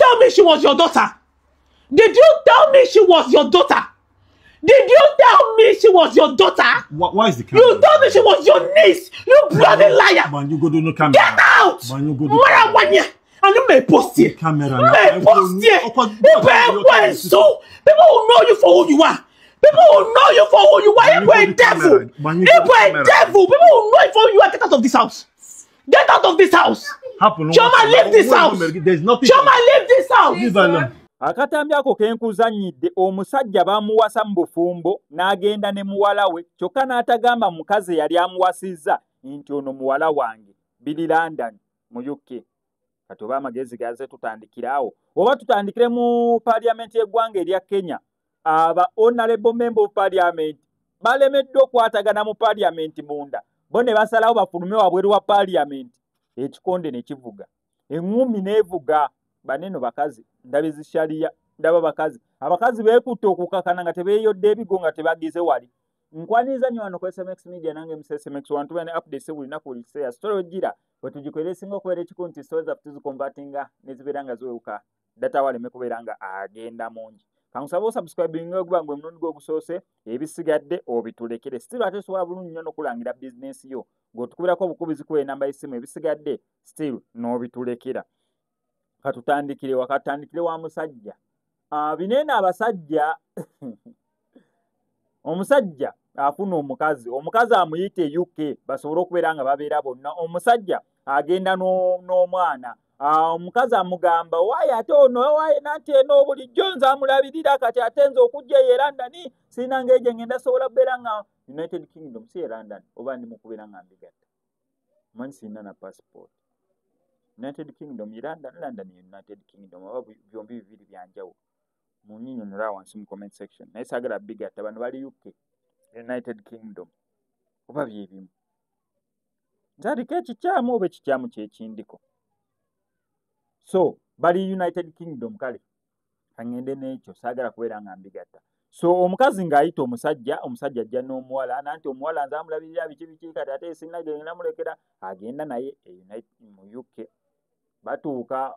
tell me she was your daughter? Did you tell me she was your daughter? Did you tell me she was your daughter? Why is the camera? You told me she was your niece. You bloody liar. Man, you go to no camera. Get out. Man, you go to camera. And you may post here. Camera. You may post here. So people will know you for who you are. People will know you for who you are. You a devil. You a devil. People will know you for who you are. Get out of this house. Get out of this house. Choma, leave this house. There's nothing. Choma, leave this house. Leave alone. Akatambi ako kenkuzanyidde omusajja bamuwasa mu bufumbo n'agenda ne muwala we kyokka n'atagamba mukazi yali amuwasizza nti ono muwala wange Billy London mu UK. Kati oba amagezi gaze tutandikirawo oba tutandikire mu parliament y'eggwanga erya Kenya. Aba honorable member of parliament balemeddwa okwatagana mu parliament munda bo ne basalawo bafulume wabweru wa parliament ekikonde ne kivuga engumi nevuga baneno bakazi ndabizi sharia ndaba bakazi abakazi beekutte okukakana nga tebeeyodde ebigo nga tebagize wali nkwaniza nnyo wano ku SMX Media nange SMX wantu bane updates buli naku buli kiseera story ogira wetugikolera esinga okubeera ekikunti stories up tuzikombatinga nezibeera nga ziwewuka data waleme kubeera nga agenda mungi kamusaba osubscribing okuba ngwe munundi gw'ogusoose ebisigadde obitulekere still ate osobola bulungi nnyo n'okulangira business yo ng'otukubirako obukubizi kuba enamba y'essimu ebisigadde still n'obitulekera. Katutandikire wakatandikire wa musajja binene abasajja omusajja afuna omukazi amuyite UK basobole okubeera nga babeera bonna omusajja agenda n'omwana omukazi amugamba waaye ate ono waaye nanti eno bulijjo nze amulabirira kati ate nze okujja e London sirina ng'ejo ngenda sobola kubeera nga United Kingdom si e London oba ndi mu kubeera nga mbigatta manyi sirina na passport United Kingdom London United Kingdom oba byombi bibiri byanjawulo munyinyonyola wansi mu comment section naye saagala bigatta bano bali UK United Kingdom oba byebimu nzadiko ekikyamu oba ekikyamu kyekindiko so bali United Kingdom kale kangende n'ekyo saagala kubeera nga mbigatta so omukazi ng'ayita omusajja ajja n'omuwala nanti omuwala nze amulabirira biki kati ate sinna genda mulekera agenda naye mu UK batuuka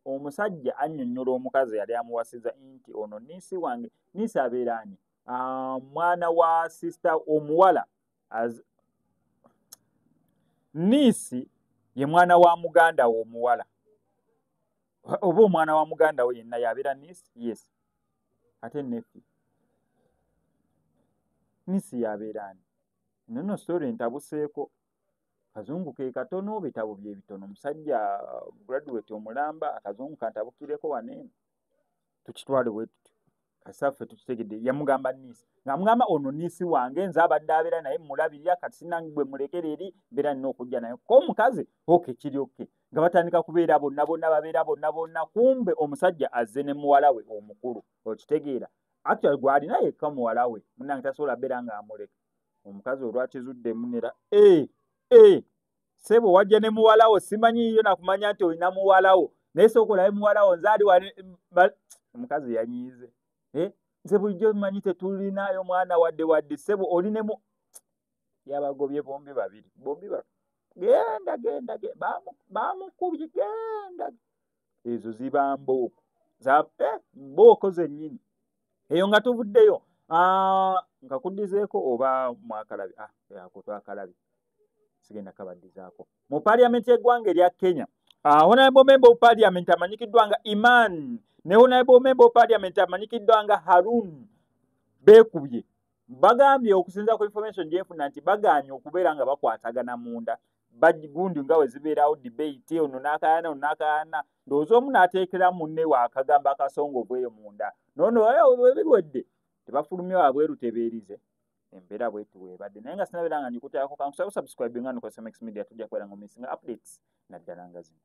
omusajja annyonnyola omukazi yali amuwasizza nti ono niisi wange niisi abeera ani mwana wa sister omuwala niisi ye mwana wa muganda we omuwala oba omwana wa muganda we yenna yabeera niisi yes ate nefi niisi yabeera ani nono story entabuseeko kazungu ke katono bitabo bye bitono musajja graduate omulamba akazungu kantabukireko waneeno tukitwale wetu kasaffe tukitegedde yamugamba niisi ng'amugamba ono niisi wange nze abadde abeera naye mulabirira kati sinangwe mulekere eri beera nina okujja naye ko omukazi oke kiri oke nga batandika kubeera bonna babeera bonna kumbe omusajja azze ne muwala we omukulu okitegeera actually gwalina yekka muwala we munange tasobola beera nga amuleka omukazi olwakizudde munera sebo wajja ne muwala wo simanyi yo nakumanya nti olina muwala wo naye sokolayo muwala wo nzaali omukazi yanyiize nze bulijjo manyi tetulinayo mwana wadde sebo olinemu yabagobye bombi babiri genda bamukubye genda ezo ziba mbooko mbooko zennyini eyo nga tuvuddeyo nga kuddizeeko oba mwakalabi ako twakalabi sigenda kabaddizaako mu parliament y'eggwanga erya Kenya honorable member of parliament amanyikiddwa nga Iman ne honorable member of parliament amanyikiddwa nga Harun beekubye bagambye okusinza ku information gyenfuna nti bagaanye okubeera nga bakwatagana munda gundi nga we zibeerawo debate ono n'akayaana ndowooza omu n'ateekera munne waakagamba akasongovu eyo munda nono biwedde tebafulumye wabweru tebeerize embeera bwetu bwebadde naye nga sinabeera nga njikuteekako kankusaba subscribe nga no ku SMX Media tujja kubeera nga omisinga updates naddala nga zino.